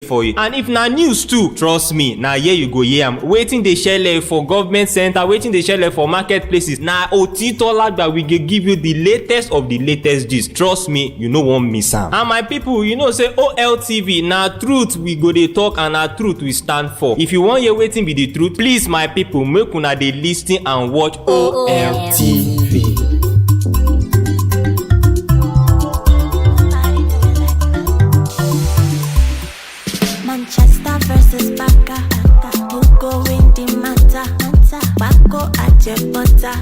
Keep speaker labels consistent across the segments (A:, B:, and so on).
A: for you. And if na news too, trust me, na here you go hear am. Wetin dey shele for government center, wetin dey shele for marketplaces, na Otitolagba we go give you the latest of the latest gist. Trust me, you no wan miss am. And my people, you know say Oltv na truth we go dey talk and na truth we stand for. If you wan hear wetin be the truth, please my people, make una dey lis ten and watch Oltv.
B: Manchester versus Baka, who go win the matter? Bako Ajebota,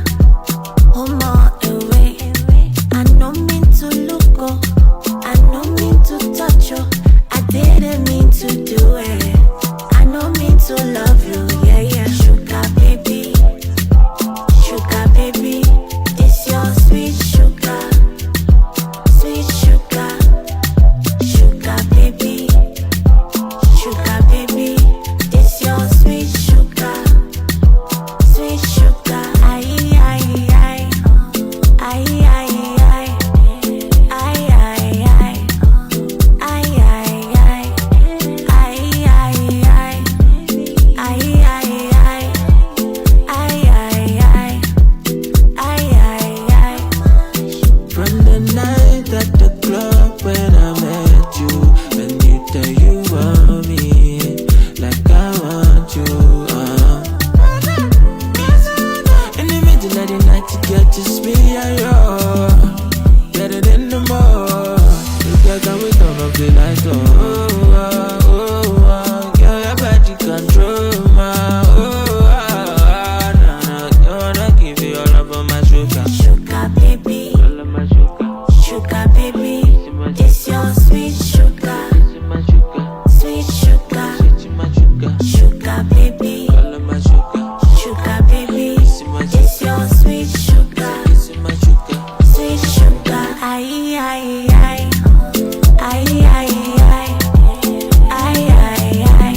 B: home or away. I no mean to look, I no mean to touch you. I didn't mean to do it. I no mean to love you, yeah, yeah. Sugar baby, it's your sweet sugar, sweet sugar, sugar baby. Sugar baby, this your sweet sugar, sweet sugar. Ay ay ay, ay ay ay, ay ay ay, ay ay ay, ay ay ay, ay ay ay, ay ay ay.
C: From the night at the club when I met you, and you tell you want me like I want you. In the middle of the night, you get just me and you. Better than the more. You can we turn up the lights on. Girl, your body control my. Nah, wanna give you all of my sugar.
B: Sugar baby,
C: All of my sugar.
B: sugar baby, this your sweet sugar,
C: This is my sugar.
B: sweet sugar,
C: This is my sugar.
B: sugar baby,
C: All of my sugar.
B: sugar baby,
C: This is my
B: this your sweet sugar,
C: This is my sugar.
B: sweet sugar. Ay ay ay, ay ay ay, ay ay ay,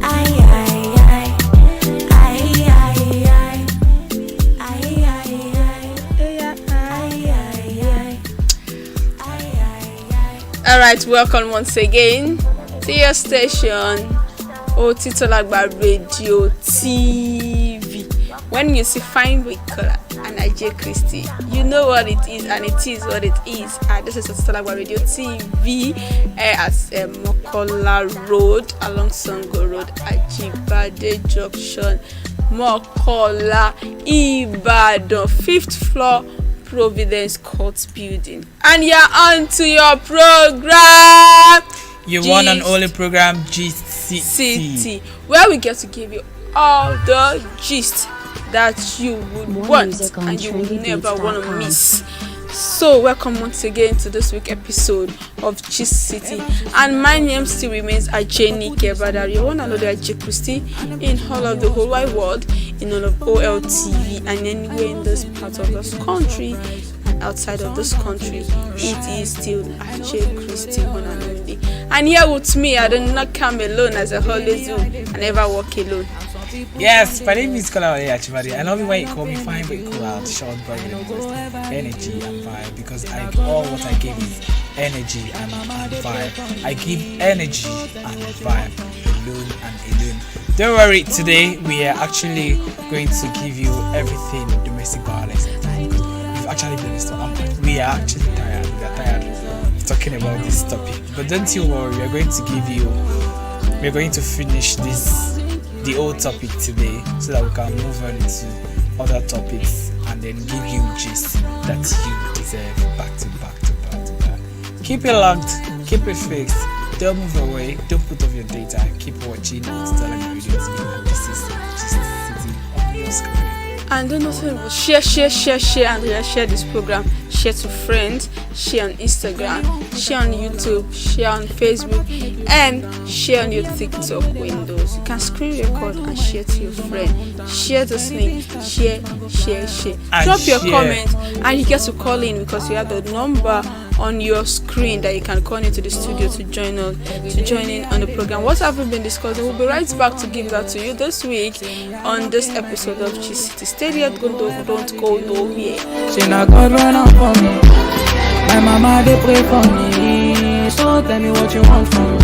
B: ay ay ay, ay ay ay, ay ay ay.
D: Alright, welcome once again to your station, Otitolagba Radio TV. When you see fine with color and AJ Christie, you know what it is, and it is what it is. And this is Otitolagba Radio TV at Mokola Road, along Sango Road, Ajibade Junction, Mokola, Ibadan, 5th floor, Providence Court Building. And you're on to your program,
E: You want an only program, GCT,
D: City, where we get to give you all the gist that you would want and you will never want to miss. So welcome once again to this week episode of Gist City, and my name still remains Ajeni Kebada. You want to know the AJ Christie in all of the whole wide world, in all of Oltv, and anywhere in this part of this country and outside of this country, it is still AJ Christie one and only. And here with me, I do not come alone, as I always do. I never walk alone.
E: Yes, my name is Kola Achimari. I love it when you call me fine, but you call out short, but energy and vibe, because all what I give is energy and vibe. I give energy and vibe alone and alone. Don't worry, today we are actually going to give you everything domestic violence. Because we've actually been this. We are actually tired. We are tired of talking about this topic. But don't you worry, we are going to finish the old topic today, so that we can move on to other topics and then give you gist that you deserve back to back. Keep it locked, keep it fixed, don't move away, don't put off your data, keep watching Telling Radio TV. This is Gist City on your screen.
D: And don't also share and share this program. Share to friends, share on Instagram, share on YouTube, share on Facebook, and share on your TikTok windows. You can screen record and share to your friend. Share this link, share.
E: And
D: drop your
E: share.
D: comment, and you get to call in, because you have the number on your screen that you can call into the studio to join in on the program. What have we been discussing? We'll be right back to give that to you this week on this episode of G City. Stay there, don't go nowhere.
C: She not God run up for me. My mama they pray for me. So tell me what you want from me.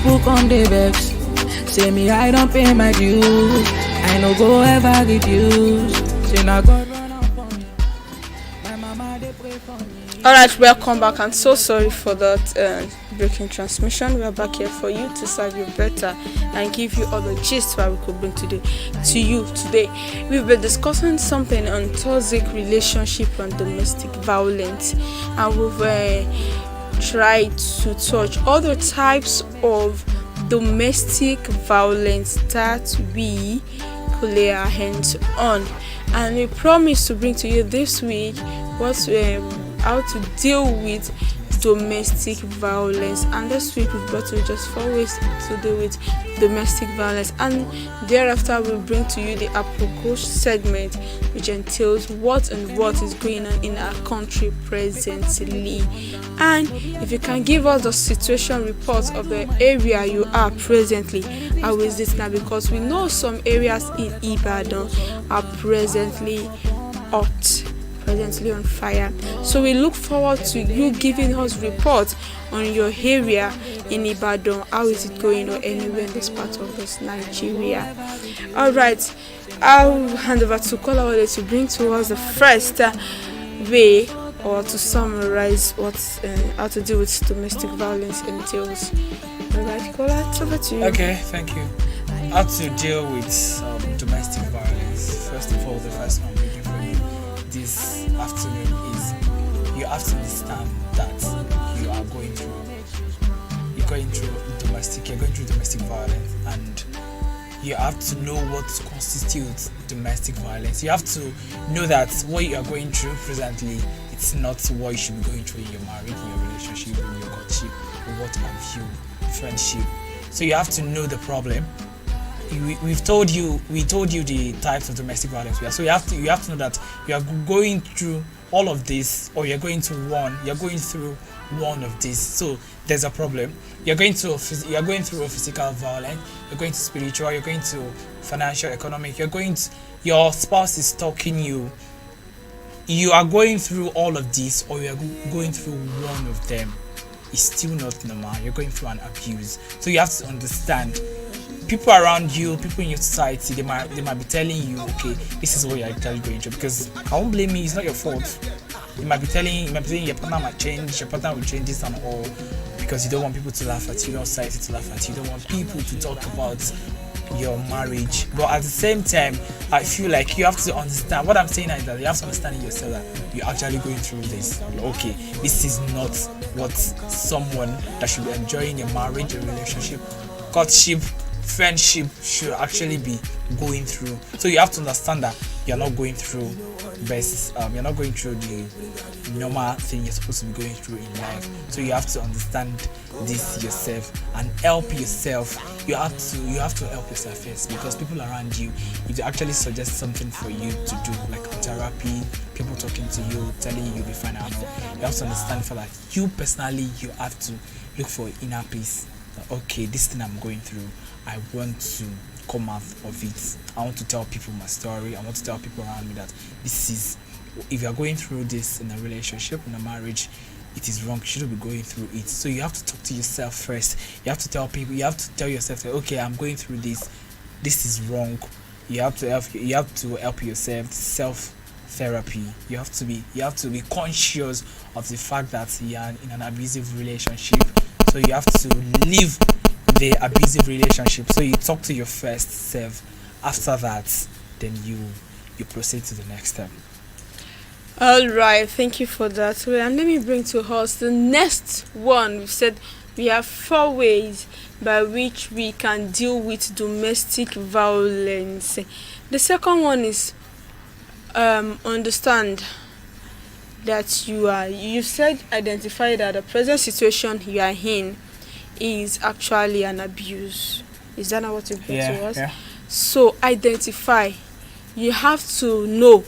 C: people come the vex. Say me I don't pay my dues. I no go ever reduce. Say now God run up on me. My mama they pray for me.
D: Alright, welcome back. I'm so sorry for that breaking transmission. We are back here for you to serve you better and give you all the gist that we could bring to you today. We've been discussing something on toxic relationship and domestic violence, and we've tried to touch other types of domestic violence that we could lay our hands on, and we promise to bring to you this week how to deal with domestic violence. And this week we've brought to you just 4 ways to deal with domestic violence, and thereafter we'll bring to you the apropos segment, which entails what is going on in our country presently. And if you can give us the situation reports of the area you are presently, how is this now? Because we know some areas in Ibadan are presently on fire. So we look forward to you giving us reports on your area in Ibadan. How is it going, or anywhere in this part of this Nigeria? Alright, I'll hand over to Kolawole to bring to us the first way, or to summarize how to deal with domestic violence entails. Alright, Kola, it's over to you.
E: Okay, thank you. How to deal with domestic violence. First of all, the first one I'm bringing for you this afternoon is you have to understand that you're going through domestic violence, and you have to know what constitutes domestic violence. You have to know that what you are going through presently, it's not what you should be going through in your marriage, in your relationship, in your courtship, or what have you, friendship. So you have to know the problem. We told you the types of domestic violence we are. So you have to know that you are going through all of this, or you're going through one of these. So there's a problem. You're going through a physical violence, you're going to spiritual, you're going to financial, economic, your spouse is stalking you. You are going through all of these, or you're going through one of them. It's still not normal. You're going through an abuse. So you have to understand, people around you, people in your society, they might be telling you, okay, this is what you're actually going through. Because I won't blame you, it's not your fault. You might be saying your partner might change, your partner will change this and all, because you don't want people to laugh at you, you don't want society to laugh at you, you don't want people to talk about your marriage. But at the same time, I feel like you have to understand, what I'm saying is that you have to understand in yourself that you're actually going through this. Okay, this is not what someone that should be enjoying a marriage, a relationship, courtship, friendship should actually be going through. So you have to understand that you're not going through you're not going through the normal thing you're supposed to be going through in life. So you have to understand this yourself and help yourself. You have to help yourself first, because people around you, if they actually suggest something for you to do, like therapy, people talking to you, telling you you'll be fine, you have to understand for that you personally, you have to look for inner peace. Okay, this thing I'm going through, I want to come out of it. I want to tell people my story. I want to tell people around me that this is, if you're going through this in a relationship, in a marriage, it is wrong. You shouldn't be going through it. So you have to talk to yourself first. You have to tell people, you have to tell yourself that, okay, I'm going through this. This is wrong. You have to help yourself. Self therapy. You have to be conscious of the fact that you are in an abusive relationship. So you have to leave the abusive relationship. So you talk to your first self. After that, then you proceed to the next step.
D: All right, thank you for that. Well, and let me bring to us the next one. We've said we have 4 ways by which we can deal with domestic violence. The second one is understand that you said identify that the present situation you are in is actually an abuse. Is that not what you brought to us? Yeah. So identify. You have to know,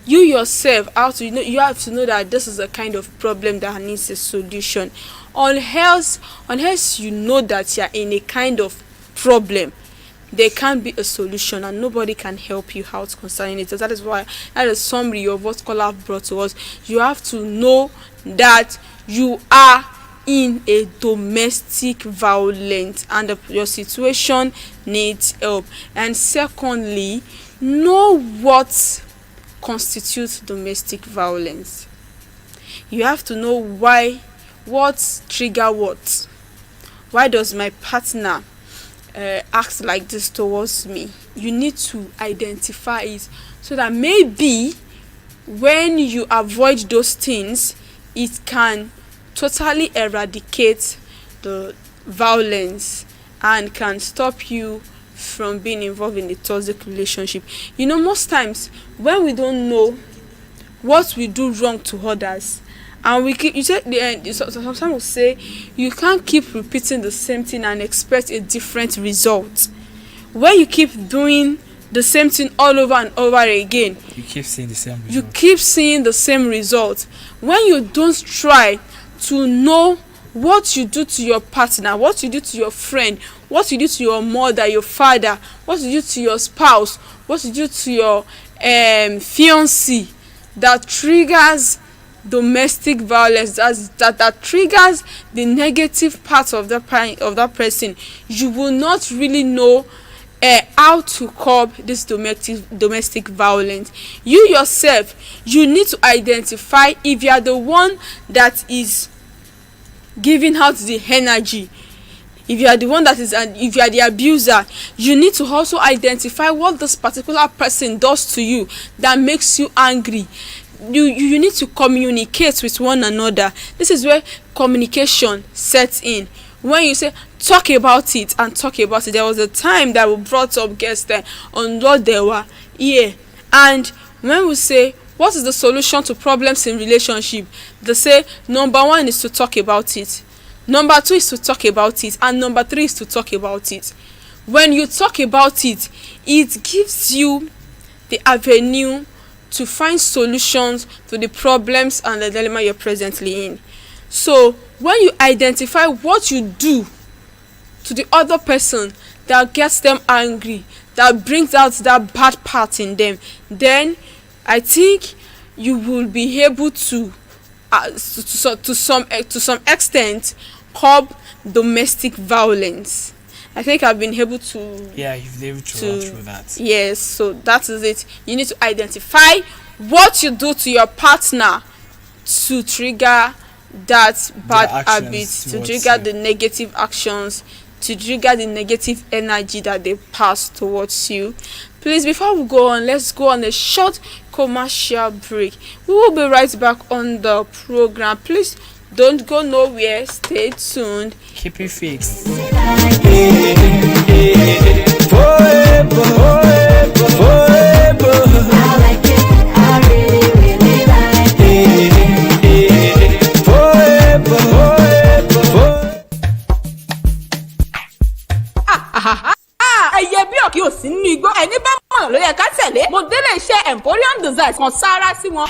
D: you yourself, you have to know that this is a kind of problem that needs a solution. Unless you know that you're in a kind of problem, there can't be a solution, and nobody can help you out concerning it. So that is a summary of what Kola brought to us. You have to know that you are in a domestic violence and your situation needs help. And secondly, know what constitutes domestic violence. You have to know what trigger what. Why does my partner act like this towards me? You need to identify it so that maybe when you avoid those things, it can totally eradicate the violence and can stop you from being involved in a toxic relationship. Most times when we don't know what we do wrong to others, and some will say you can't keep repeating the same thing and expect a different result. When you keep doing the same thing all over and over again,
E: you keep seeing the same result.
D: You keep seeing the same result. When you don't try to know what you do to your partner, what you do to your friend, what you do to your mother, your father, what you do to your spouse, what you do to your fiancé, that triggers domestic violence, that triggers the negative part of that person, you will not really know how to curb this domestic violence. You yourself, you need to identify if you are the one that is giving out the energy. If you are the one if you are the abuser, you need to also identify what this particular person does to you that makes you angry. You need to communicate with one another. This is where communication sets in. When you say talk about it and talk about it, there was a time that we brought up guests there on what they were here, and when we say what is the solution to problems in relationship, they say number 1 is to talk about it, number 2 is to talk about it, and number 3 is to talk about it. When you talk about it, it gives you the avenue to find solutions to the problems and the dilemma you're presently in. So when you identify what you do to the other person that gets them angry, that brings out that bad part in them, then I think you will be able to some extent curb domestic violence. I think I've been able to.
E: Yeah, you've been able to run through that.
D: Yes, so that is it. You need to identify what you do to your partner to trigger that bad habit, to trigger the negative actions, to trigger the negative energy that they pass towards you. Please, before we go on, let's go on a short commercial break. We will be right back on the program. Please don't go nowhere. Stay tuned.
E: Keep it fixed.
F: Forever, forever, forever. I like it. I really, really like it. Forever, forever, forever.
G: Ẹyẹ bí òkè ò sí nínú igbó ẹni bá mọ̀nà ló yẹ ká tẹ̀lé. Mo délé iṣẹ́ Emporium Design kan sáárá sí wọn.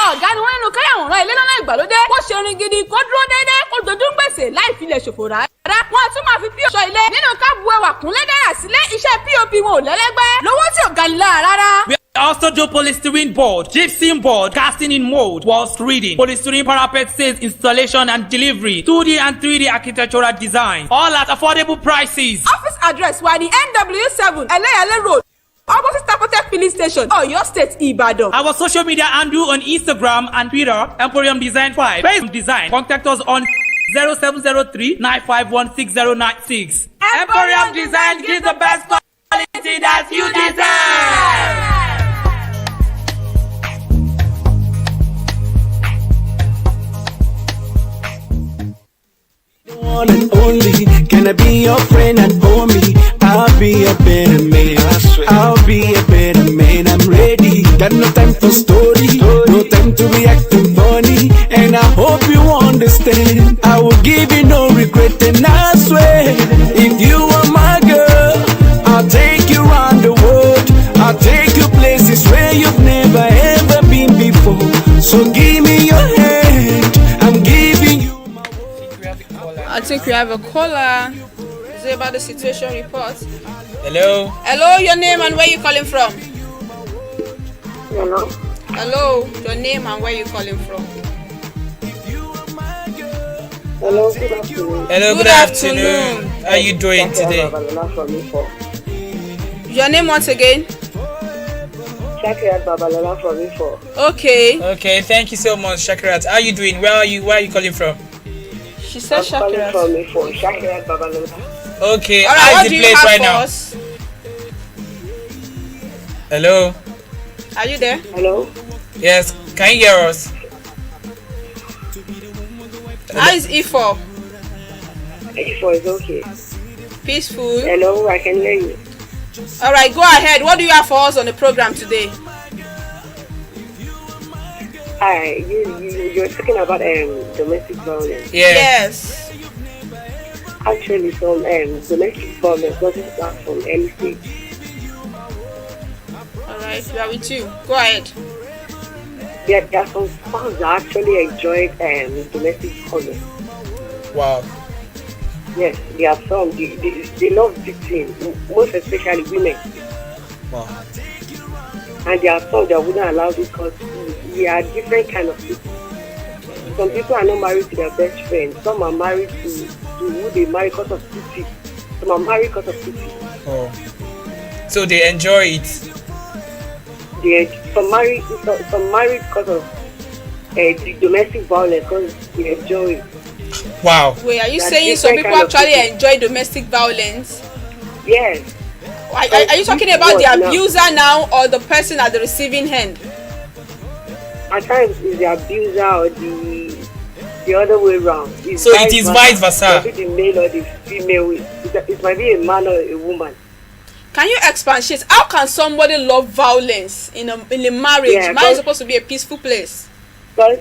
G: Ọ̀gá ni wọ́n nínú káyàwòrán ilé lọ́nà ìgbàlódé. Wọ́n ṣe orin gidi kó dúró déédéé kó dojú ń gbèsè láì fi lè ṣòfò rárá. Wọ́n tún máa fi POP ṣọ́ ilé nínú káàbù ẹwà kúnlé dára sílé. Iṣẹ́ POP wọn ò lẹ́lẹ́gbẹ́. Lówó tí ò ga ni lára rárá.
H: We also do polystyrene board, gypsum board, casting in mold, wall screeding, polystyrene parapet sales, installation and delivery, 2D and 3D architectural design, all at affordable prices.
G: Office address wa ní NW7 Ẹlẹ́yẹlé Road, opposite Tapotec Filling Station, Ọ̀yọ́ State, Ìbàdàn.
H: Our social media handle on Instagram and Twitter, Emporium Design 5. Facebook Design. Contact us on 0703-9516096. Emporium Design gives the best quality that you deserve.
F: One and only, can I be your friend and homie? I'll be a better man. I'll be a better man. I'm ready. Got no time for story, no time to be acting funny. And I hope you understand. I will give you no regret, and I swear, if you are my girl, I'll take you around the world. I'll take you places where you've never ever been before. So give me your hand. I'm giving you.
D: I think we have a caller. Is it about the situation report?
E: Hello.
D: Hello, your name and where you calling from?
I: Hello.
D: Hello, your name and where you calling from?
I: Hello, good afternoon.
E: Hello, good afternoon. How are you doing today?
D: Your name once again?
I: Shakirat Babalola from Info.
D: Okay.
E: Okay, thank you so much, Shakirat. How are you doing? Where are you calling from?
D: She said
I: Shakirat.
D: Shakirat.
I: From Info. Shakirat Babalola.
E: Okay,
D: Alright,
E: how's
D: what
E: the
D: do you
E: place
D: have
E: right
D: for
E: now?
D: us?
E: Hello?
D: Are you there?
I: Hello?
E: Yes, can you hear us?
D: How is E4?
I: Info is okay.
D: Peaceful.
I: Hello, I can hear you.
D: Alright, go ahead. What do you have for us on the program today?
I: Hi, you're talking about domestic violence.
E: Yeah.
D: Yes.
I: Actually, some domestic violence doesn't start from early stage.
D: Alright, we are with you. Go ahead.
I: There are some spouses that actually enjoy domestic violence.
E: Wow.
I: Yes, there are some. They love victims, most especially women.
E: Wow.
I: And there are some that wouldn't allow it because we are different kind of people. Some people are not married to their best friend. Some are married to who they marry because of pity. Some are married because of pity.
E: Oh. So they enjoy it.
I: Some married because of the domestic violence because they enjoy it.
E: Wow.
D: Wait, are you
I: There are
D: saying some
I: different
D: people
I: kind of
D: actually
I: people.
D: enjoy domestic violence?
I: Yes.
D: Are you talking about the abuser now or the person at the receiving end?
I: At times it's the abuser or the other way around. It's
E: So it is vice versa.
I: It might be the male or the female. It might be a man or a woman.
D: Can you expatiate? How can somebody love violence in a marriage?
I: Yeah,
D: Marriage is supposed to be a peaceful place.
I: Because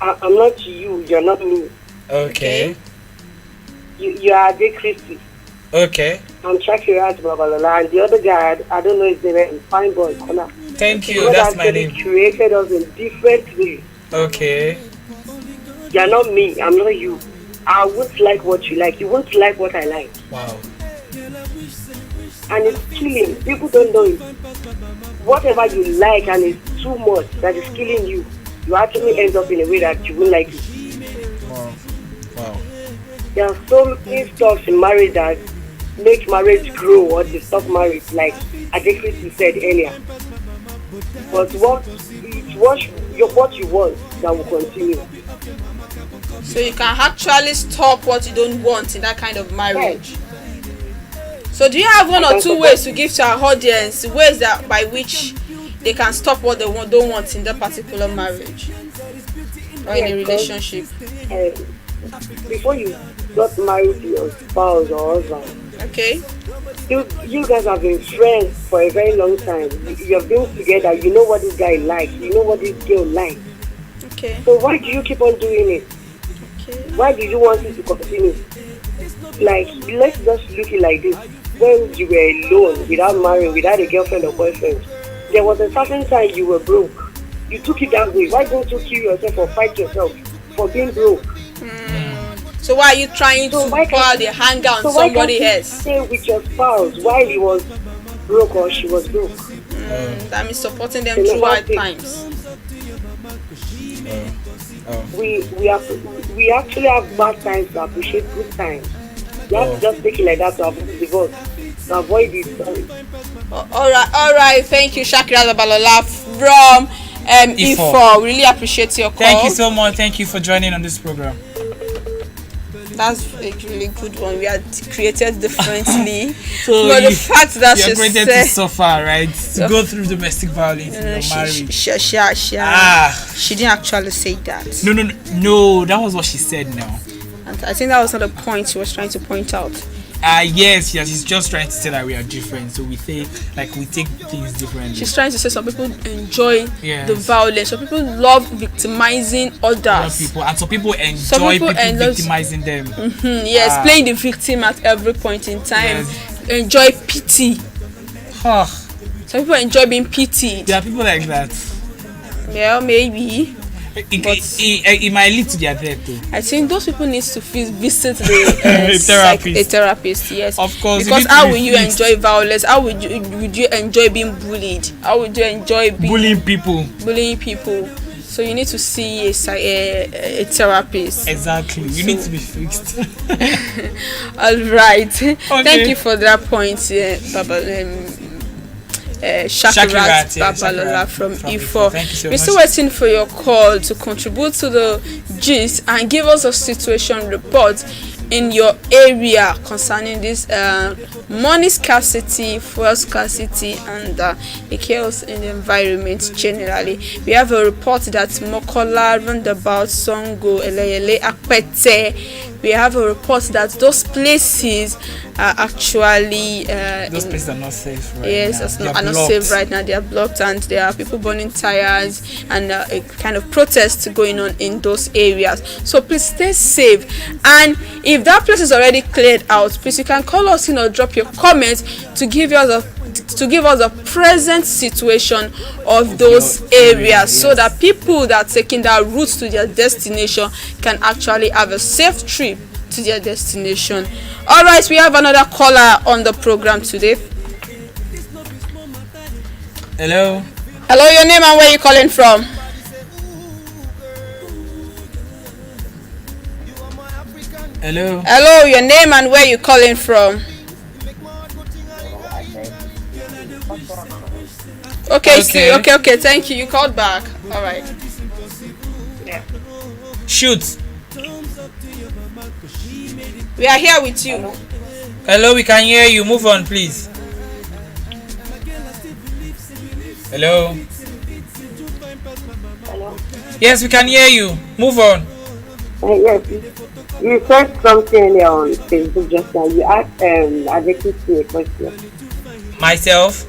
I: I'm not you, you're not me.
E: Okay.
I: You are the Christy.
E: Okay.
I: I'm Shakirat Babalola, and the other guy, I don't know his name, Fine Boy Kola.
E: Thank you.
I: God
E: That's my
I: actually
E: name.
I: created us in different ways.
E: Okay.
I: You're not me, I'm not you. I won't like what you like, you won't like what I like.
E: Wow.
I: And it's killing. People don't know it. Whatever you like and it's too much that is killing you, you actually end up in a way that you won't like it.
E: Wow. Wow.
I: There are so many stuff in marriage that make marriage grow or disturb marriage, like Adekriti said earlier. But what you want that will continue.
D: So you can actually stop what you don't want in that kind of marriage. So do you have one or two ways to give to our audience, ways that by which they can stop what they don't want in that particular marriage or in a relationship?
I: Before you got married to your spouse or husband,
D: okay,
I: you guys have been friends for a very long time. You've been together. You know what this guy likes. You know what this girl likes.
D: okay,
I: So why do you keep on doing it?
D: okay.
I: Why do you want it to continue? Like, let's just look it like this. When you were alone, without marrying, without a girlfriend or boyfriend, there was a certain time you were broke. You took it that way. Why don't you kill yourself or fight yourself for being broke?
D: So why are you trying to pour the anger on somebody else?
I: Stay with your spouse while he was broke or she was broke.
D: That means supporting them through hard times.
I: We actually have bad times to appreciate good times. You have to just take it like that to avoid divorce, to avoid it.
D: All right. Thank you, Shakira Zabalola from Ifo. Really appreciate your call.
E: Thank you so much. Thank you for joining on this program.
D: That's a really good one. We are created differently.
E: So
D: but the fact that
E: you're
D: she
E: created
D: said
E: to suffer, right? To go through domestic violence in your marriage.
D: She didn't actually say that.
E: No. That was what she said now.
D: And I think that was not the point she was trying to point out.
E: Yes, she's just trying to say that we are different, so we take things differently.
D: She's trying to say some people enjoy the violence, some people love victimizing others,
E: people, and some people enjoy people victimizing them.
D: Yes, playing the victim at every point in time. Enjoy pity. Some people enjoy being pitied.
E: There are people like that.
D: Yeah, maybe.
E: It might lead to their death too.
D: I think those people need to visit the a therapist. Yes,
E: of course.
D: Because how will you enjoy violence? How would you enjoy being bullied? How would you enjoy bullying people? So you need to see a therapist.
E: Exactly. You need to be fixed.
D: All right. Thank you for that point, Shakirat Babalola from E4.
E: Thank you so
D: We're
E: much.
D: still waiting for your call to contribute to the gist and give us a situation report in your area concerning this money scarcity, fuel scarcity, and the chaos in the environment generally. We have a report that Mokola, Roundabout, Songo, Eleyele, Akpete. We have a report that those places are actually
E: Those places are not safe right
D: yes,
E: now.
D: are not safe right now. They are blocked, and there are people burning tires and a kind of protest going on in those areas. So please stay safe. And if that place is already cleared out, please you can call us in or drop your comments to give us a present situation of those areas, so that people that are taking that route to their destination can actually have a safe trip to their destination. All right, we have another caller on the program today.
E: Hello.
D: Hello, your name and where you calling from?
E: Hello.
D: Hello, your name and where you calling from? Okay. Thank you. You called back. All right.
E: Shoot.
D: We are here with you.
E: Hello, we can hear you. Move on, please. Hello.
I: Hello?
E: Yes, we can hear you. Move on.
I: Yes, you said something earlier on Facebook just now. You asked Adekunle a question.
E: Myself.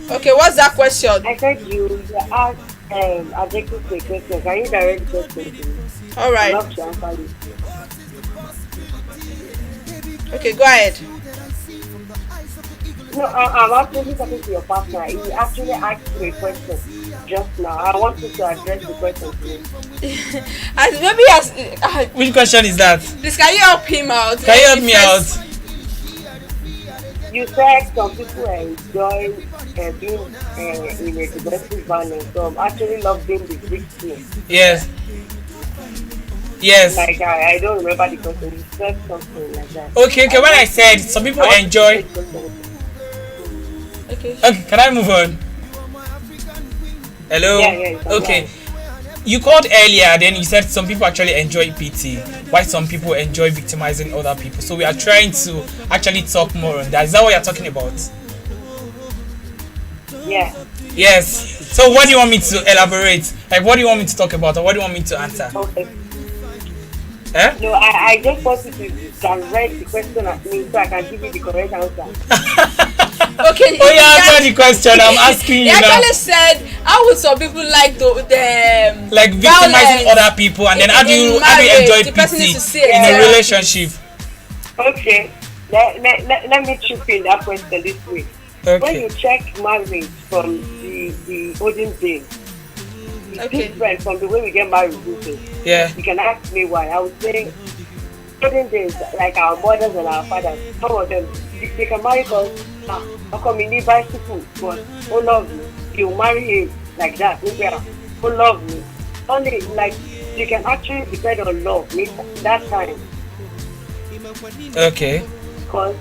D: Okay, what's that question?
I: I said you asked Adekunle a question. Can you direct the question to me?
D: All right.
I: I'd love to answer you.
D: Okay, go ahead.
I: No, I'm actually talking to your partner. He actually asked me a question just now. I want you to address the question to me.
E: Which question is that?
D: Please, can you help him out?
E: Can you help me out?
I: You said some people enjoy being in a domestic violence. Some actually love being the victim.
E: Yes. Yes.
I: Like I don't remember the question. You said something like that.
E: Okay. When I said some people enjoy.
D: Okay,
E: can I move on? Hello?
I: Yeah,
E: okay. You called earlier, then you said some people actually enjoy pity, while some people enjoy victimizing other people. So we are trying to actually talk more on that. Is that what you're talking about?
I: Yeah.
E: Yes. So what do you want me to elaborate? Like, what do you want me to talk about, or what do you want me to answer?
I: Okay.
E: Eh?
I: No, I just want you to direct the question at me so I can give you the correct answer.
D: Okay.
E: Oh yeah, answer the question. I'm asking you
D: now. He
E: now.
D: actually said, how would some people like the
E: like victimizing other people, and then how do you enjoy pity in a relationship?
I: Okay. Let me chip in that question this way.
E: Okay.
I: When you check marriage from the olden days, it's different from the way we get married these days.
E: Yeah.
I: You can ask me why. I would say olden days, like our mothers and our fathers, some of them they can marry us. How come you need bicycle? But oh love me, you marry him like that. Oh love me. Only like you can actually depend on love that time.
E: Okay.
I: Because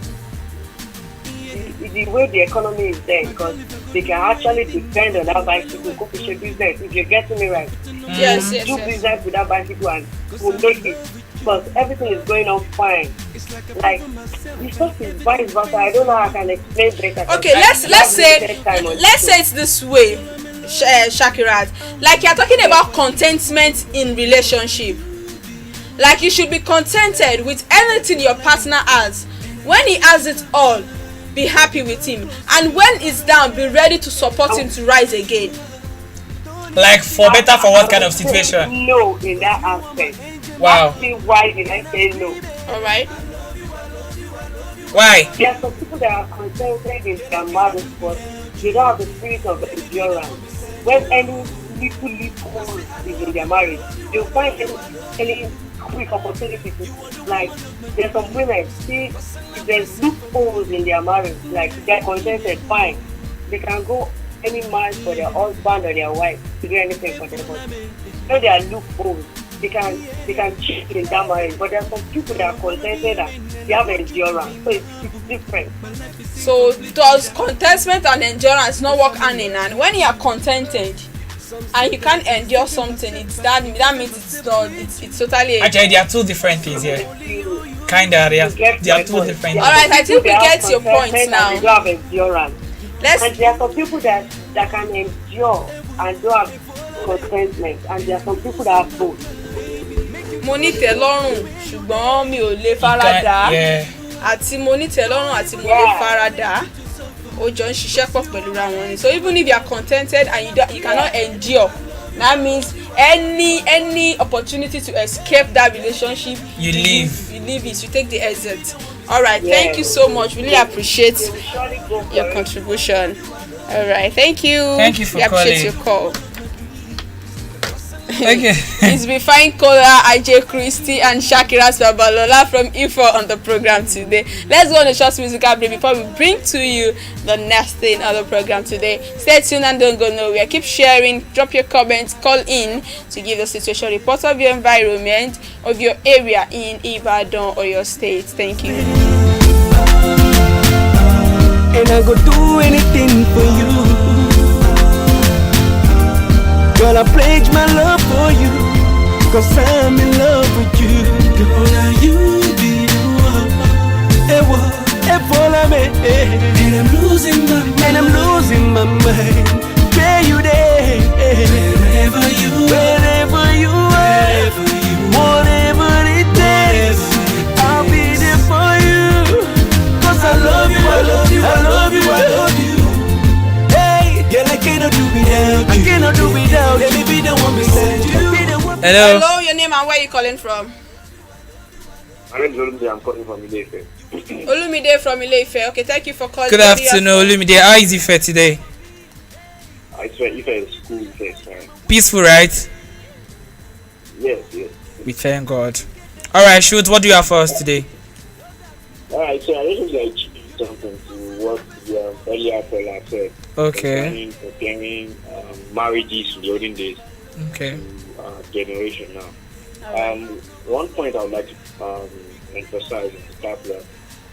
I: the way the economy is there, because they can actually depend on that bicycle, go fish a business. If you're getting me right,
D: yes.
I: Do business with that bicycle and we'll make it. Because everything is going on fine. Like it's just vice versa. I don't know how I can explain better.
D: Okay, let's say it's this way, Shakirat. Like you're talking about contentment in relationship. Like you should be contented with anything your partner has. When he has it all, be happy with him, and when it's down, be ready to support him to rise again.
E: Like for better, for what kind of situation?
I: No, in that aspect.
E: Wow.
I: See why did I say no?
D: All right.
E: Why?
I: There are some people that are contented in their marriage, but they don't have the spirit of endurance. When any little hole is in their marriage, they'll find any quick opportunity to, like, there's some women, see, if there's loopholes in their marriage, like they're contented, fine. They can go any man for their husband or their wife to do anything for them. But know there are loopholes. They can cheat in that marriage, but there are some people that are contented and they have endurance. So it's different.
D: So does contentment and endurance not work hand in hand? When you are contented and you can't endure something, that means it's totally
E: Actually, they are two different things here. Kinda, they are two different things.
D: Alright, I think we get your point now.
I: They don't have endurance. And there are some people that can endure and don't have contentment, and there are some people that have both.
D: Mo ní tẹ́lọ́rùn ṣùgbọ́n mi ò lè faradà àti mo ní tẹ́lọ́rùn àti mo lè faradà ó jọ ń ṣiṣẹ́ pọ̀ pẹ̀lú ra wọn ni. So even if you are contented and you cannot endure, that means any opportunity to escape that relationship, you leave it, you take the exit. All right, thank you so much. Really appreciate your contribution. All right, thank you.
E: Thank you for calling.
D: Appreciate your call.
E: Okay.
D: It's been fine caller IJ Christie and Shakira Babalola from Ifo on the program today. Let's go on a short musical break before we bring to you the next thing on the program today. Stay tuned and don't go nowhere. Keep sharing, drop your comments, call in to give the situation report of your environment, of your area in Ibadan or your state. Thank you.
F: And I go do anything for you. Girl, I pledge my love for you, 'cause I'm in love with you. Girl, you be the one. And I'm losing my mind. Where you there? Wherever you are, whatever it takes, I'll be there for you. 'Cause I love you. Girl, I cannot do without. Let me be the one beside you.
D: Hello, your name and where you calling from?
J: My name is Olumide. I'm calling from Ile-Ife.
D: Olumide from Ile-Ife. Okay, thank you for calling.
E: Good afternoon, Olumide. How is Ife today?
J: Ife is cool. Ife is fine.
E: Peaceful, right?
J: Yes.
E: We thank God. All right, shoot. What do you have for us today?
J: Alright, so I just like something to what the earlier caller said.
E: Okay.
J: Comparing marriages in the olden days
E: Okay.
J: to generation now. One point I would like to emphasize is the fact that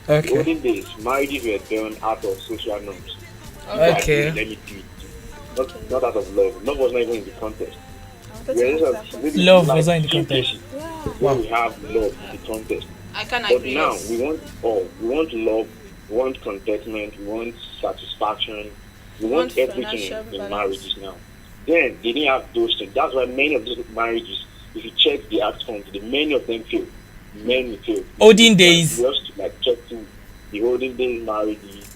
J: in the olden days, marriages were done out of social norms.
E: Okay.
J: Let me do it. Not out of love. Love was not even in the contest.
E: Love was not in the contest.
J: When we have love in the contest.
D: I can
J: But
D: agree.
J: now we want love, we want contentment, we want satisfaction, we want everything in marriages now. Then they didn't have those things. That's why many of these marriages, if you check the outcomes, many of them fail. Many fail.
E: Olden days.
J: Just like check to the olden days marriages.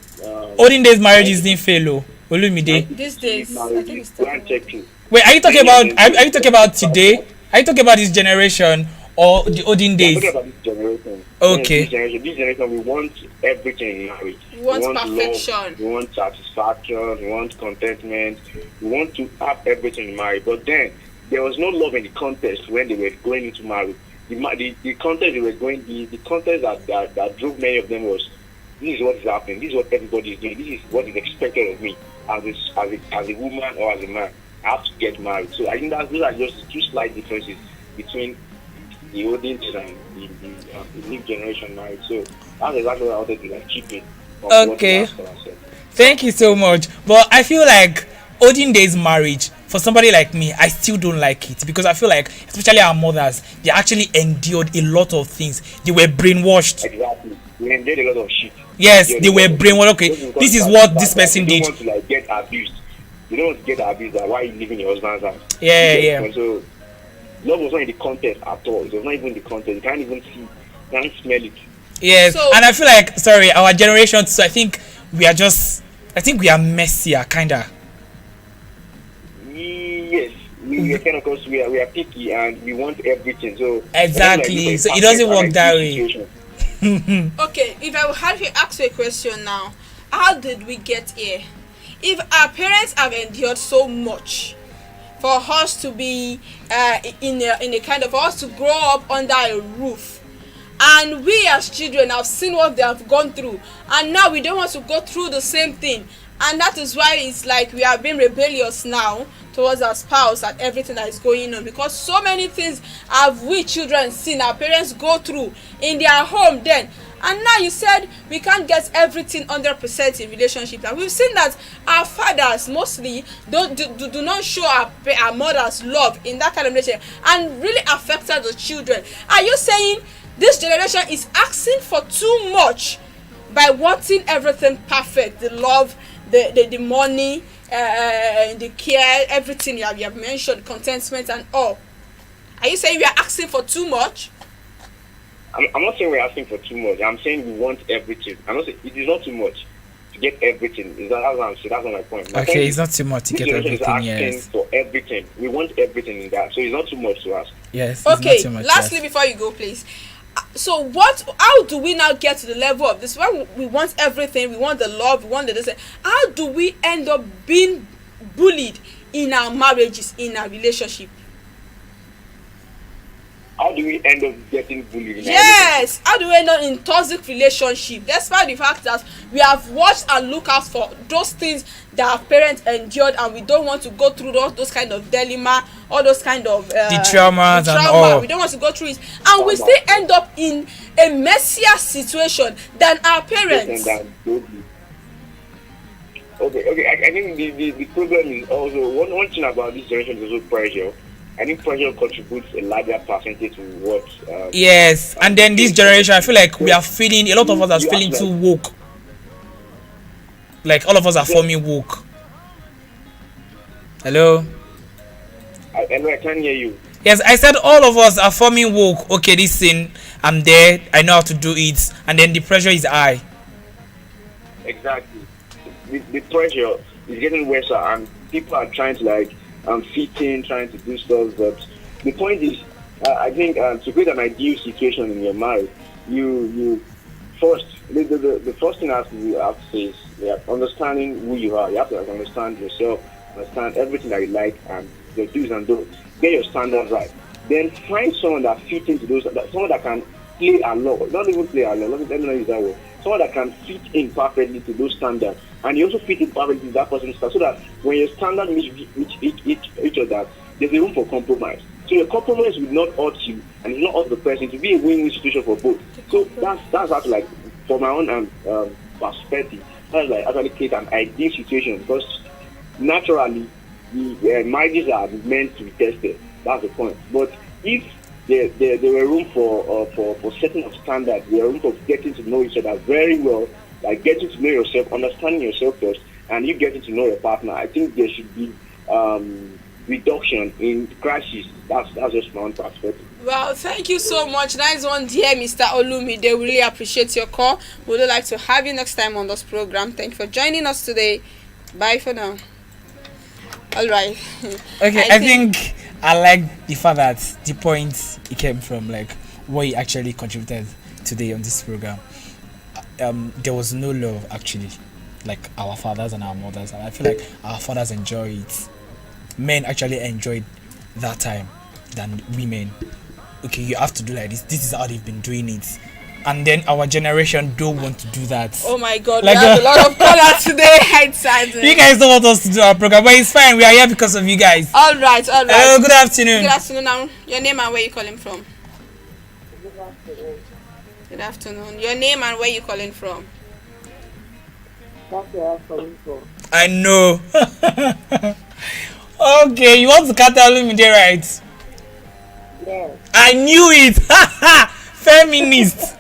E: Olden days marriages didn't fail, oh. Olumide.
D: These days, I think it's
E: Wait, are you talking about today? Are you talking about this generation or the olden days?
J: I'm talking about this generation.
E: Okay.
J: This generation, we want everything in marriage.
D: We want perfection.
J: Love, we want satisfaction. We want contentment. We want to have everything in marriage. But then there was no love in the contest when they were going into marriage. The contest they were going, the contest that drove many of them was, this is what is happening. This is what everybody is doing. This is what is expected of me as a woman or as a man. I have to get married. So I think those are just two slight differences between the olden days and the new generation marriage. So that's exactly what I wanted to keep it.
E: Okay. Thank you so much. But I feel like olden days marriage, for somebody like me, I still don't like it because I feel like, especially our mothers, they actually endured a lot of things. They were brainwashed.
J: Exactly. We endured a lot of shit.
E: Yes, they were brainwashed. Okay, this is what this person did.
J: You don't want to get abused. You don't want to get abused. Why are you living in your husband's house?
E: Yeah.
J: So love was not in the contest at all. It was not even in the contest. You can't even see, you can't smell it.
E: Yes, and I feel like, our generation, so I think we are messier, kinda.
J: Yes, we are kind of, because we are picky and we want everything. So
E: exactly, so it doesn't work that way.
D: Okay, if I will have you ask you a question now, how did we get here? If our parents have endured so much for us to be in a kind of, for us to grow up under a roof, and we as children have seen what they have gone through, and now we don't want to go through the same thing, and that is why it's like we are being rebellious now towards our spouse and everything that is going on, because so many things have we children seen our parents go through in their home then. And now you said we can't get everything 100% in relationship, and we've seen that our fathers mostly do not show our mothers love in that kind of relationship, and really affected the children. Are you saying this generation is asking for too much by wanting everything perfect, the love, the money, the care, everything you have mentioned, contentment and all? Are you saying we are asking for too much?
J: I'm not saying we're asking for too much. I'm saying we want everything. I'm not saying it is not too much to get everything. That's what I'm saying. That's not my point. My point
E: it's not too much to get everything. Yes.
J: For everything, we want everything in that. So it's not too much to ask.
E: Yes.
D: Okay.
E: Not too much,
D: lastly, before you go, please. So how do we now get to the level of this? When we want everything, we want the love, we want the this. How do we end up being bullied in our marriages, in our relationship?
J: How do we end up getting bullied?
D: Yes, how do we end up in toxic relationship, despite the fact that we have watched and looked out for those things that our parents endured, and we don't want to go through those kind of dilemma, all those kind of
E: the traumas and all.
D: We don't want to go through it, and we still end up in a messier situation than our parents.
J: Okay. I think the problem is also one thing about this generation is also pressure. I think pressure contributes a larger percentage to what.
E: Yes, and then this generation, I feel like we are feeling, a lot of us are feeling too woke. Like all of us are forming woke. Hello?
J: I can't hear you.
E: Yes, I said all of us are forming woke. Okay, this thing, I'm there, I know how to do it, and then the pressure is high.
J: Exactly. The pressure is getting worse, and people are trying to fit in, trying to do stuff, but the point is, I think to create an ideal situation in your marriage, you first, the first thing you have to say is understanding who you are. You have to understand yourself, understand everything that you like, and your do's and don'ts. Get your standards right. Then find someone that fits into those, someone that can play along, not even play along, let me not use that word, someone that can fit in perfectly to those standards, and you also fit in perfectly to that person's style, so that when your standards meet each other, there's a room for compromise. So your compromise will not hurt you, and it's not hurt the person. To be a win-win situation for both. So that's how to, from my own perspective, that's actually create an ideal situation, because naturally the marriages are meant to be tested. That's the point. But if there were room for setting of standards, there were room for getting to know each other very well, like getting to know yourself, understanding yourself first, and you getting to know your partner, I think there should be reduction in crashes. That's just my own perspective.
D: Well, thank you so much. Nice one, dear Mr. Olumide. We really appreciate your call. We would like to have you next time on this program. Thank you for joining us today. Bye for now. All right.
E: Okay, I think I like the fact that the point it came from, like what he actually contributed today on this program. There was no love actually, like our fathers and our mothers, and I feel like our fathers enjoy it. Men actually enjoyed that time than women. Okay, you have to do like this. This is how they've been doing it, and then our generation don't want to do that.
D: Oh my God, like, we have a lot of callers today.
E: You guys don't want us to do our program, but it's fine. We are here because of you guys.
D: All right.
E: Hello, good afternoon.
D: Good afternoon. Now, your name and where you calling from? Good afternoon. Your name and where you calling from?
I: That's where I'm calling from.
E: I know. Okay, you want to cut out me there, right?
I: Yes.
E: I knew it. Feminist.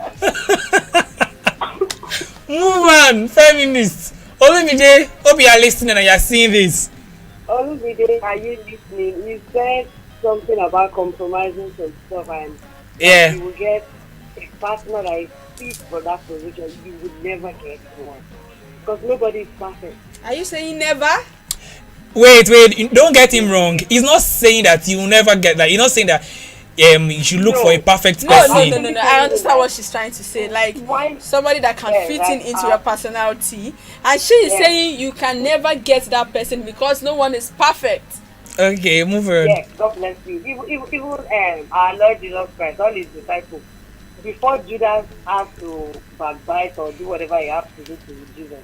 E: Move on, feminist. Olumide, hope you are listening and you are seeing this.
I: Olumide, are you listening? You said something about compromising some stuff, and you will get a partner that is fit for that position. You would never get one, because nobody is perfect.
D: Are you saying never?
E: Wait, don't get him wrong. He's not saying that you will never get that. He's not saying that you should look for a perfect person.
D: No. I understand what she's trying to say. Like somebody that can fit into your personality, and she is saying you can never get that person because no one is perfect.
E: Okay, move on.
I: Yes, God bless you. Even our Lord Jesus Christ, all his disciples, before Judas had to backbite or do whatever he had to do to Jesus,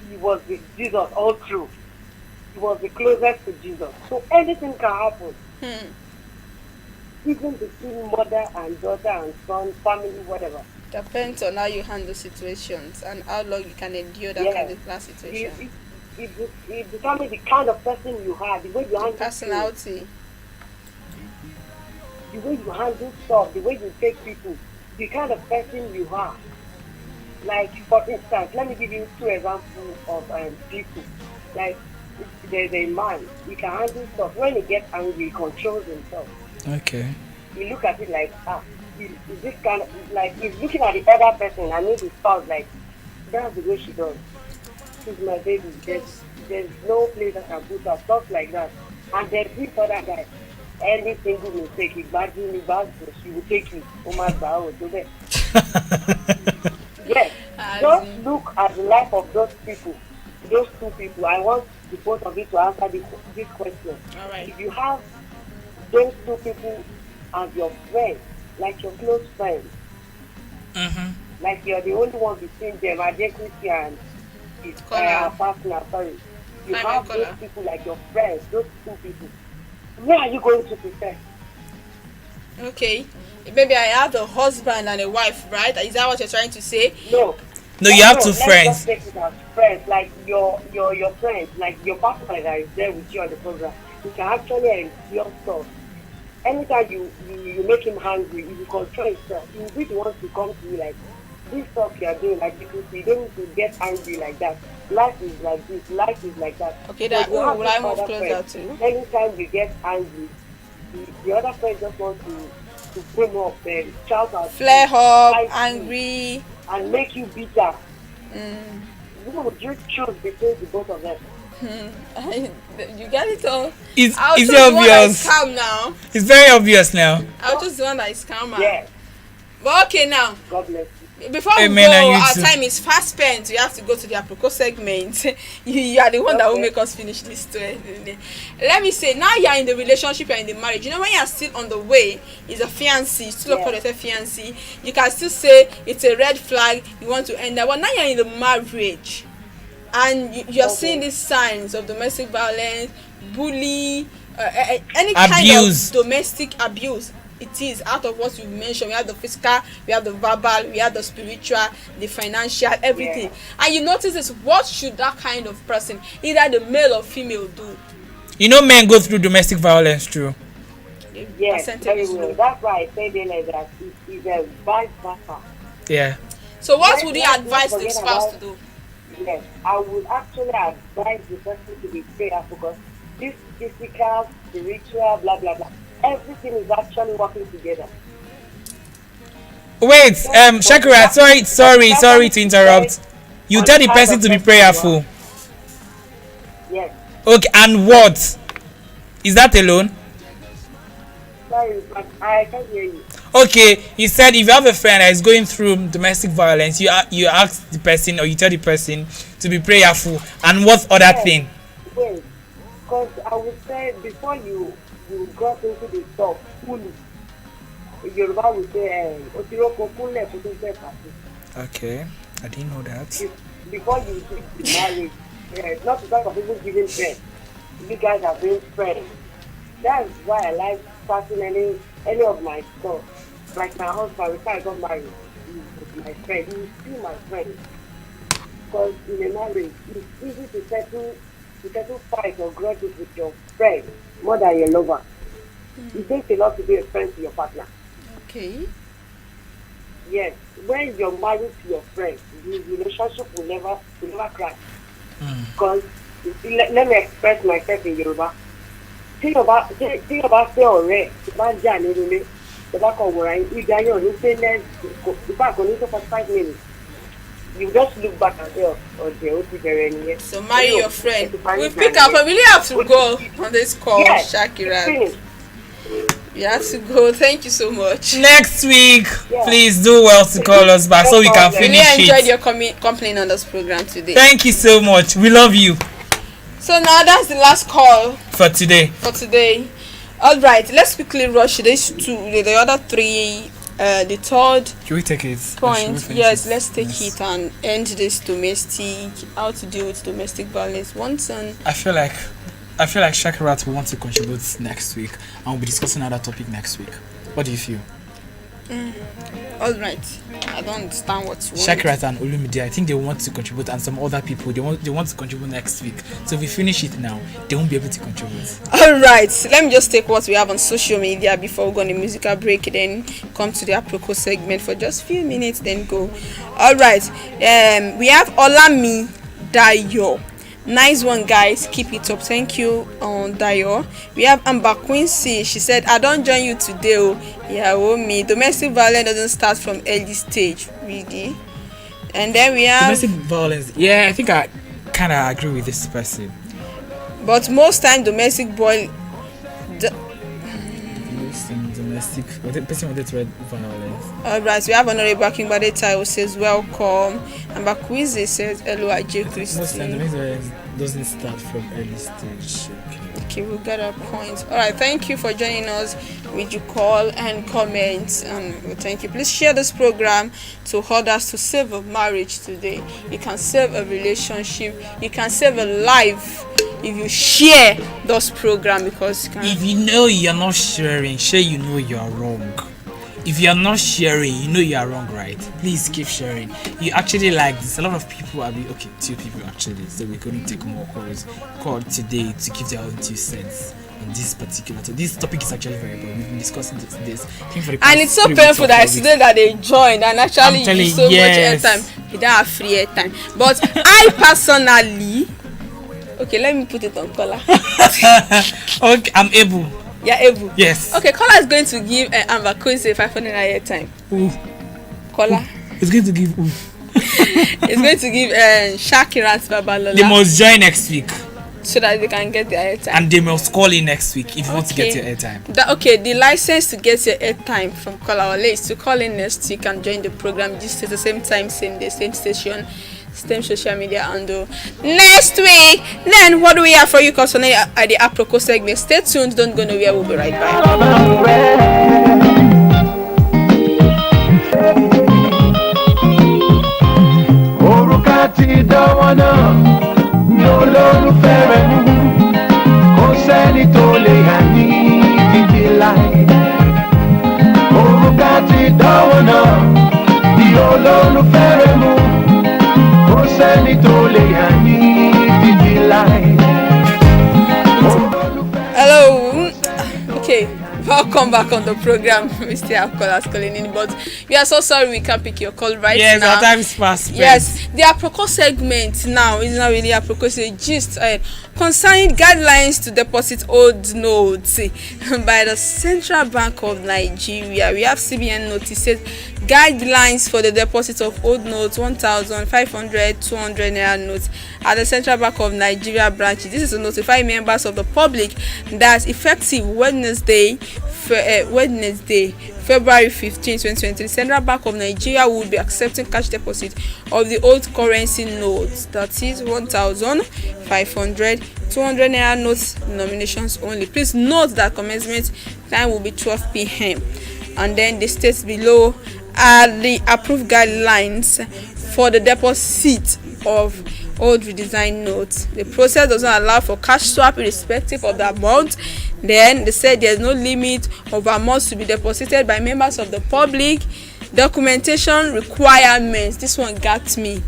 I: he was with Jesus all through. He was the closest to Jesus. So anything can happen. Even between mother and daughter and son, family, whatever.
D: Depends on how you handle situations and how long you can endure that kind of situation.
I: It determines the kind of person you are, the way you handle
D: personality,
I: the way you handle stuff, the way you take people, the kind of person you are. Like, for instance, let me give you 2 examples of people. Like, there's a man, he can handle stuff. When he gets angry, he controls himself.
E: Okay.
I: You look at it like, is this kind of, like, he's looking at the other person and maybe spouse, like, that's the way she does. She's my baby. There's no place I can put her, stuff like that. And there's this other guy. Any single mistake, he bad me, she will take you. Oh my God, do that. Yes. Just look at the life of those people, those 2 people. I want the both of you to answer this question.
D: All right.
I: If you have those 2 people as your friends, like your close friends, like you're the only one between them, Adequity and his partner, sorry. You have those people like your friends, those 2 people. Where are you going to prefer?
D: Okay. Maybe I have a husband and a wife, right? Is that what you're trying to say?
I: No,
E: you have 2 friends.
I: Let's just take it as friends, like your friends, like your partner that is there with you on the program. You can actually endure stuff. Anytime you make him hungry, you control himself. He will be the one to come to you like, this stuff you are doing, like, because you don't need to get angry like that. Life is like this, life is like that.
D: Okay, that will I move closer to?
I: Anytime you get angry, the other friend just wants to bring up and shout out,
D: flare up, angry,
I: and make you bitter. Who would you choose between the both of them?
D: You get it all.
E: It's
D: obvious. Calm now.
E: It's very obvious now.
D: I'll choose the one that is calm.
I: Yeah.
D: But okay now.
I: God bless you.
D: Before we go, our time is fast spent. We have to go to the apropos segment. You are the one that will make us finish this story. Let me say, now you are in the relationship, you are in the marriage. You know, when you are still on the way, it's a fiancé, still a fiancé. You can still say it's a red flag. You want to end that. But now you are in the marriage, and you are seeing these signs of domestic violence, bully, any kind of domestic abuse. It is out of what you mentioned. We have the physical, we have the verbal, we have the spiritual, the financial, everything. And you notice this, what should that kind of person, either the male or female, do?
E: You know, men go through domestic violence too.
I: Yes, very well. That's why I say that it's a vice versa.
E: Yeah.
D: So what would you advise the spouse to do?
I: Yes, I would actually advise the person to be prayerful, because this physical, spiritual, blah, blah, blah, everything is actually working together.
E: Wait, Shakira, sorry to interrupt. You tell the person to be prayerful.
I: Yes.
E: Okay, and what? Is that alone?
I: Sorry, but I can't hear you.
E: Okay, you said if you have a friend that is going through domestic violence, you ask the person, or you tell the person to be prayerful. And what other thing?
I: Wait, because I would say before you got into the stuff fully, Yoruba would say,
E: okay, I didn't know that.
I: Before you did the marriage, not to talk of people giving birth, you guys are being friends. That's why I like starting any of my stuff. Like my husband, before I got married, he was my friend. He was still my friend. Because in a marriage, it's easy to settle fights or grudges with your friend more than your lover. It takes a lot to be a friend to your partner.
D: Okay.
I: Yes. When you're married to your friend, the relationship will never crack. Because let me express myself in Yoruba. Think about say already, the back of where you guys you say the back on it for 5 minutes. You just look back and say, oh, the
D: so marry your friend. We pick up. I really have to go on this call, yes, Shakira. You have to go. Thank you so much.
E: Next week, please do well to call us back so we can finish it.
D: Really enjoyed your company on this program today.
E: Thank you so much. We love you.
D: So now that's the last call
E: for today.
D: All right, let's quickly rush the other 3 the third
E: Should we take it?
D: point. Yes, let's take it and end this domestic. How to deal with domestic violence.
E: I feel like Shakirat will want to contribute next week, and we'll be discussing another topic next week. What do you feel?
D: All right. I don't understand what you want.
E: Shakirat and Olumide, I think they want to contribute, and some other people they want to contribute next week. So if we finish it now, they won't be able to contribute.
D: All right. Let me just take what we have on social media before we go on a musical break. Then come to the apropos segment for just a few minutes. Then go. All right. We have Olami Dayo. Nice one, guys. Keep it up. Thank you, Dayo. We have Amber Quincy. She said, I don't join you today. Yeah, me. Domestic violence doesn't start from early stage, really. And then we have
E: domestic violence. Yeah, I think I kind of agree with this person.
D: But most time, domestic violence.
E: The person wanted to read violence.
D: Alright, we have Honorable Akingbade Taiwo says welcome. And Bakwize says hello, Ajay Christy.
E: Most time domestic violence doesn't start from early stage.
D: Okay, we got a point. Alright, thank you for joining us with your call and comments. Thank you. Please share this program to others to save a marriage today. You can save a relationship. You can save a life if you share this program, because
E: if you know you're not sharing, share you know you are wrong. If you are not sharing, you know you are wrong, right? Please keep sharing. You actually like this. A lot of people are okay, 2 people actually, so we're going to take more calls today to give their own 2 cents on this particular topic. This topic is actually very good. We've been discussing this
D: and it's so painful that it's today that they joined and actually use so much airtime. You don't have free airtime. But I personally, okay, let me put it on color.
E: Okay, I'm able.
D: You're able?
E: Yes.
D: Okay, Kola is going to give Amber Quincy 500 airtime. Kola.
E: It's going to give
D: It's going to give Shakirat Babalola.
E: They must join next week,
D: so that they can get their airtime.
E: And they must call in next week if you want to get your airtime.
D: The license to get your airtime from Kola Ole is to call in next week and join the program just at the same time, same day, same station, same social media handle next week. Then what do we have for you concerning the apropos segment? Stay tuned, don't go nowhere, we'll be right back. Hello. Okay, welcome back on the program. We still have callers calling in, but we are so sorry we can't pick your call right now.
E: Yes, our time is fast.
D: Yes, the apropos segment now is not really apropos, it's a gist concerning guidelines to deposit old notes by the Central Bank of Nigeria. We have CBN notices guidelines for the deposit of old notes, 1,500, 200 naira notes at the Central Bank of Nigeria branches. This is to notify members of the public that effective Wednesday, February 15, 2023, Central Bank of Nigeria will be accepting cash deposit of the old currency notes, that is 1,500, 200 naira notes, denominations only. Please note that commencement time will be 12 p.m. and then the states below are the approved guidelines for the deposit of old redesigned notes. The process does not allow for cash swap irrespective of the amount. Then they said there is no limit of amounts to be deposited by members of the public. Documentation requirements. This one got me.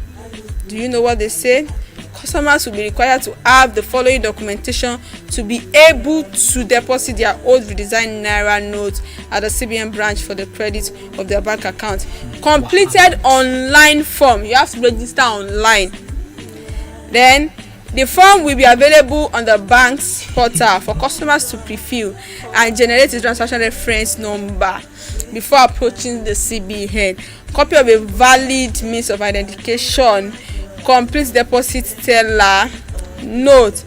D: Do you know what they said? Customers will be required to have the following documentation to be able to deposit their old redesigned naira notes at the CBN branch for the credit of their bank account. Completed online form. You have to register online. Then the form will be available on the bank's portal for customers to prefill and generate a transaction reference number before approaching the CBN. Copy of a valid means of identification. Complete deposit teller. Note: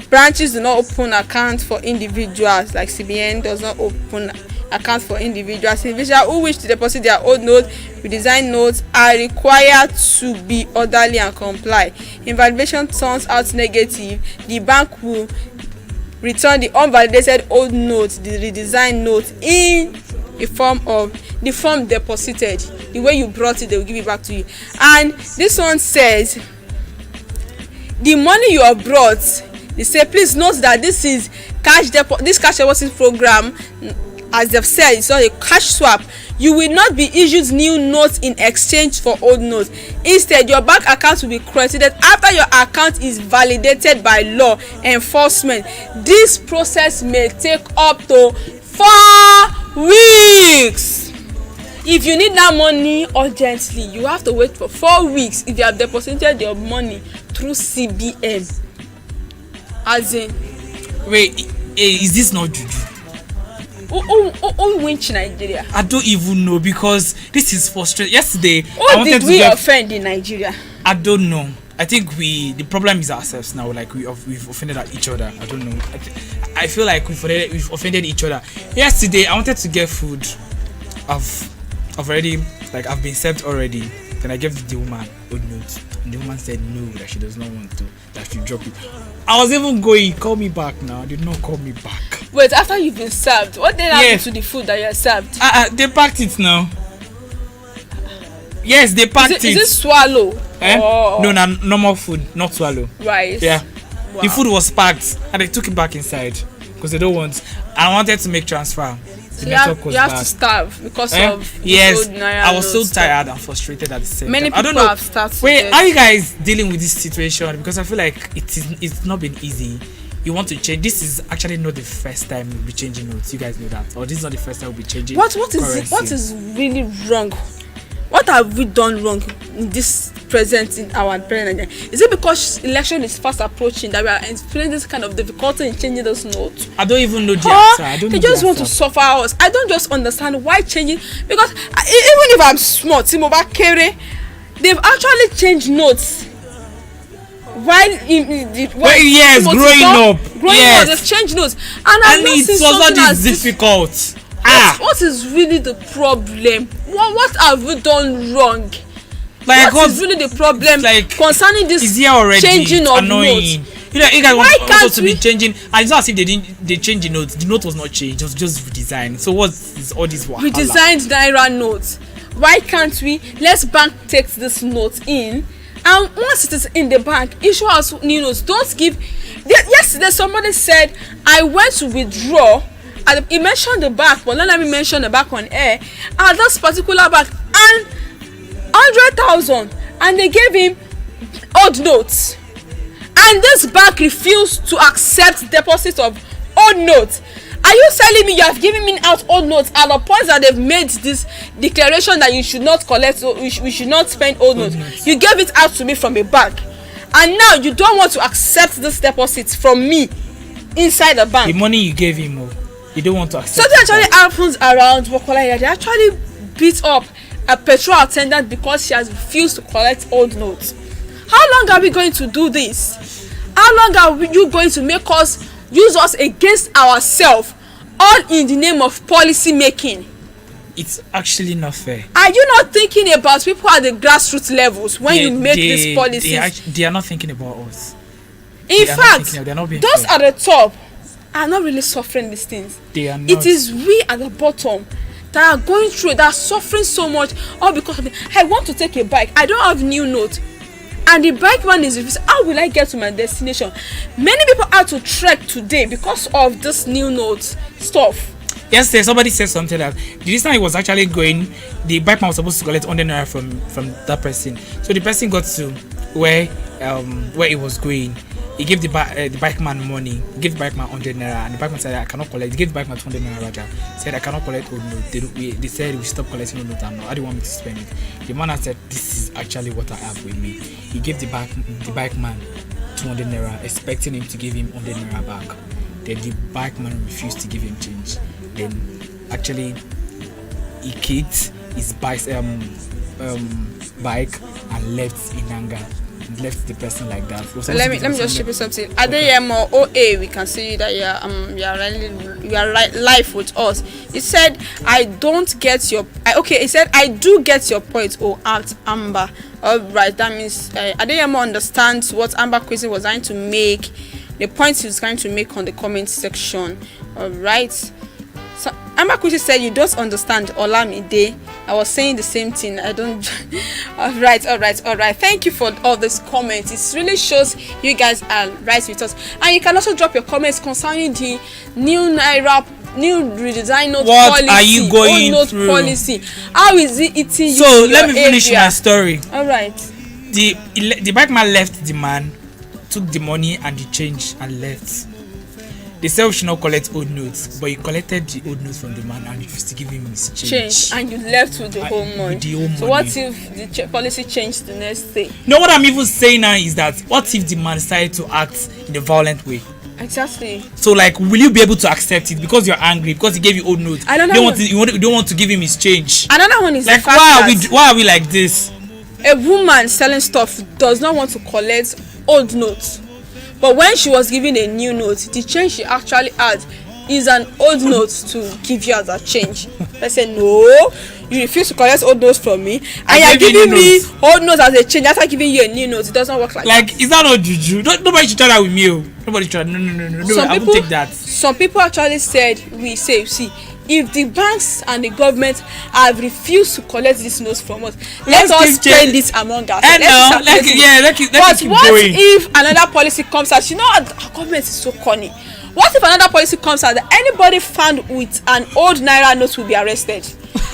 D: branches do not open accounts for individuals, like CBN does not open accounts for individuals. Individuals who wish to deposit their old notes, redesigned notes, are required to be orderly and comply. If valuation turns out negative, the bank will return the unvalidated old note, the redesigned note, in the form deposited. The way you brought it, they will give it back to you. And this one says, the money you have brought, they say, please note that this is this cash deposit program, as they've said, it's not a cash swap. You will not be issued new notes in exchange for old notes. Instead, your bank account will be credited after your account is validated by law enforcement. This process may take up to 4 weeks. If you need that money urgently, you have to wait for 4 weeks if you have deposited your money through CBN. As in,
E: wait, is this not juju?
D: Which Nigeria?
E: I don't even know, because this is frustrating. Yesterday,
D: who did we offend in Nigeria?
E: I don't know. I think the problem is ourselves now. Like we've offended each other. I don't know. I feel like we've offended each other. Yesterday, I wanted to get food. I've been served already. Then I gave the woman a note, and the woman said no, that she does not want to, that she drop it. I was even going, call me back now. Did not call me back.
D: Wait, after you've been served, what then happened to the food that you are served?
E: They packed it now. Yes, they packed it.
D: Is it swallow?
E: No, normal food, not swallow.
D: Right.
E: Yeah.
D: Wow.
E: The food was packed and they took it back inside because they don't want. I wanted to make transfer.
D: So you have to starve because of
E: yes. I was so tired and frustrated at the same
D: time. Many people have starved.
E: Wait, are you guys dealing with this situation? Because I feel like it's not been easy. You want to change. This is actually not the first time we'll be changing notes. You guys know that, or this is not the first time we'll be changing.
D: What is really wrong? What have we done wrong in this present in our present? Is it because election is fast approaching that we are experiencing this kind of difficulty in changing those notes?
E: I don't even know the answer.
D: They just want to suffer us. I don't just understand why changing, because even if I'm smart, they've actually changed notes. While
E: growing up,
D: they've changed notes, and
E: it's also this difficult.
D: What is really the problem? What have we done wrong? What is really the problem concerning this changing of notes?
E: You guys want also to be changing, and it's not as if they changed the note. The note was not changed; it was just redesigned. So what is all this wahala?
D: Redesigned naira notes. Why can't we? Let's bank take this note in, and once it is in the bank, issue us new notes. Don't give. Yesterday somebody said I went to withdraw. He mentioned the back, but let me mention the back on air. At this particular bank, and 100,000, and they gave him old notes. And this bank refused to accept deposits of old notes. Are you telling me you have given me out old notes at the point that they've made this declaration that you should not collect, we should not spend old notes? You gave it out to me from a bank, and now you don't want to accept this deposit from me inside the bank.
E: The money you gave him, you don't want to accept.
D: Something actually happens around Wokola. They actually beat up a petrol attendant because she has refused to collect old notes. How long are we going to do this? How long are you going to make us use us against ourselves, all in the name of policy making?
E: It's actually not fair.
D: Are you not thinking about people at the grassroots levels when you make these policies?
E: They are not thinking about us.
D: In fact, those at the top are not really suffering these things.
E: They are not.
D: It is we at the bottom that are going through it, that are suffering so much, all because of I want to take a bike, I don't have new note, and the bike man is refusing. How will I get to my destination? Many people had to trek today because of this new note stuff.
E: Yesterday somebody said something that the reason he was actually going, the bike man was supposed to collect 100 naira from that person. So the person got to where he was going. He gave the bike man money. He gave the bike man 100 naira, and the bike man said, I cannot collect. He gave the bike man 200 naira. Raja said, I cannot collect old note. They said we stop collecting old note. And how do you want me to spend it? The man said, this is actually what I have with me. He gave the bike man 200 naira, expecting him to give him 100 naira back. Then the bike man refused to give him change. Then actually he kicked his bike and left in anger. Left the person like that.
D: So let me just show you something. Adeyemo OA, we can see that you are live with us. He said, I don't get your he said, I do get your point, Amber. Alright, that means Adeyemo understands what Amber Kwesi was trying to make, the points he was trying to make on the comment section. Alright. So Amber Kushi said you don't understand Olamide. I was saying the same thing. I don't. all right. Thank you for all these comments. It really shows you guys are right with us. And you can also drop your comments concerning the new Naira, new redesign note policy.
H: What are you going through?
D: Policy. How is it eating you?
H: So let me finish my story.
D: All right.
H: The bike man left the man, took the money and the change and left. They said we should not collect old notes, but you collected the old notes from the man and refused to give him his change.
D: And you left with the whole money. So what if the policy changed the next day?
H: No, what I'm even saying now is that what if the man decided to act in a violent way?
D: Exactly.
H: So like, will you be able to accept it because you're angry because he gave you old notes? You don't want to give him his change.
D: Another one is
H: like, why are we like this?
D: A woman selling stuff does not want to collect old notes. But when she was given a new note, the change she actually had is an old note to give you as a change. I said, no, you refuse to collect old notes from me, and you're giving me old notes as a change after giving you a new note. It doesn't work like that.
H: Like, is that not juju? Nobody should try that with me. Nobody should. No. I won't take that.
D: Some people actually said, see, if the banks and the government have refused to collect these notes from us, let us spend this among us.
H: Let's keep
D: what
H: going.
D: If another policy comes out? You know, our government is so corny. What if another policy comes out that anybody found with an old Naira note will be arrested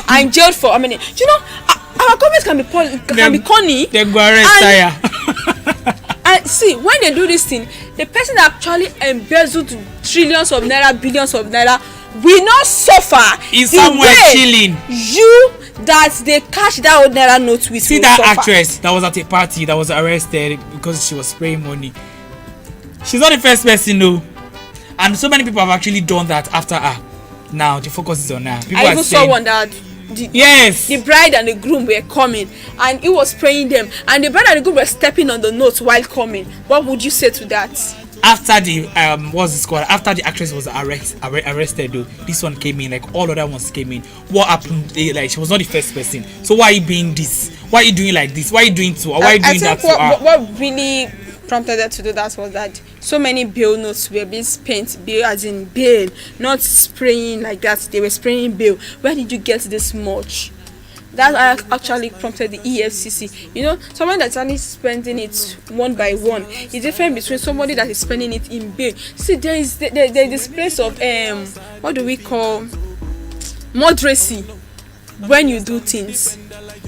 D: and jailed for? I mean, you know, our government can be corny.
H: They go arrest
D: and see, when they do this thing, the person that actually embezzled trillions of naira, billions of naira, will not suffer.
H: Is somewhere chilling.
D: You that they catch that old naira note with.
H: See that suffer. Actress that was at a party that was arrested because she was spraying money. She's not the first person, no. And so many people have actually done that after her. Now the focus is on her. People
D: I even saw one that the bride and the groom were coming and he was spraying them, and the bride and the groom were stepping on the notes while coming. What would you say to that?
H: After the what's this called? After the actress was arrested, though, this one came in. Like all other ones came in. What happened? Like she was not the first person. So why are you being this? Why are you doing like this? Why are you doing to her? Why are you doing that to her?
D: What really prompted her to do that was that so many bail notes were being spent, bail as in bail, not spraying like that. They were spraying bail. Where did you get this much? That actually prompted the EFCC. You know, someone that's only spending it one by one is different between somebody that is spending it in bail. See, there is this place of what do we call moderacy when you do things.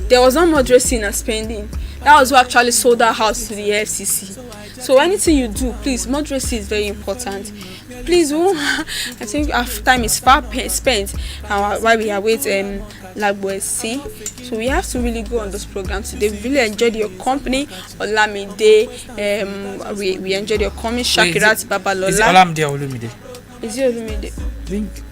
D: There was no moderacy in spending. That was who actually sold that house to the FCC. So anything you do, please, moderacy is very important. Please, I think our time is far spent while we are waiting Lagboesi. So we have to really go on this program today. We really enjoyed your company, Olamide. We enjoyed your company, Shakirat Babalola.
H: Is it Olamide or Olumide?
D: Is it Olumide?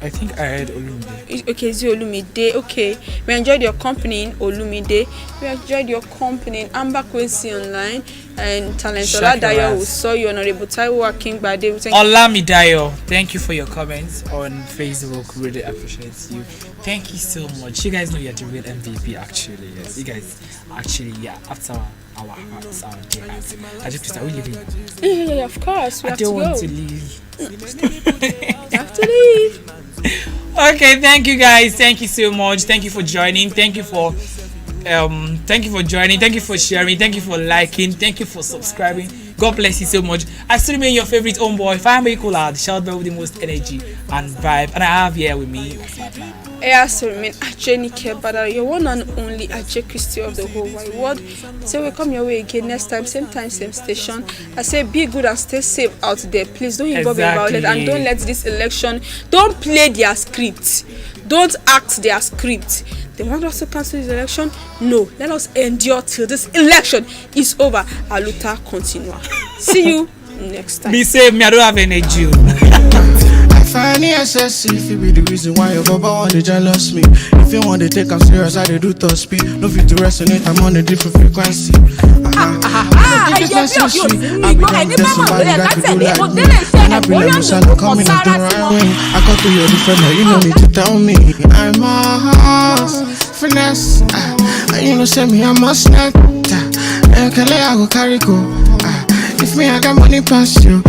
H: I think I heard Olumide.
D: Okay, is it Olumide? Okay. We enjoyed your company in Olumide. We enjoyed your company in Amber Kwesi Online and Talentola Dayo. We saw you, Honorable Taiwo Akingbade.
H: Olamidayo, thank you for your comments on Facebook. Really appreciate you. Thank you so much. You guys know you're the real MVP actually. Yes, you guys actually, after our hearts, our dear hearts. I just are we leaving?
D: Yeah, of course. We
H: I don't want to leave.
D: You have to leave.
H: Okay, thank you guys. Thank you so much. Thank you for joining. Thank you for joining. Thank you for sharing. Thank you for liking. Thank you for subscribing. God bless you so much. I still remain your favorite homeboy, Family Cooler, the shout boy with the most energy and vibe. And I have here with me
D: I also remain Ajenike Badara, your one and only Aje Christy of the whole wide world. So we come your way again next time, same station. I say be good and stay safe out there. Please don't involve in violence and don't let this election, don't play their script. Don't act their script. They want us to cancel this election? No. Let us endure till this election is over. Aluta continua. See you next time.
H: Be safe, me I don't have energy.
F: Funny if it be the reason why your baba want to jealous me. If you want to take I'm serious, I do top speed. No fit to resonate, I'm on a different frequency. I be them so sweet. I be them test somebody that could do like me. And I be like Musala coming up the right way. I got to your different, you don't need to tell me. I'm a horse, finesse. And you know say me I'm a snack. I go carry go. If me I got money past you.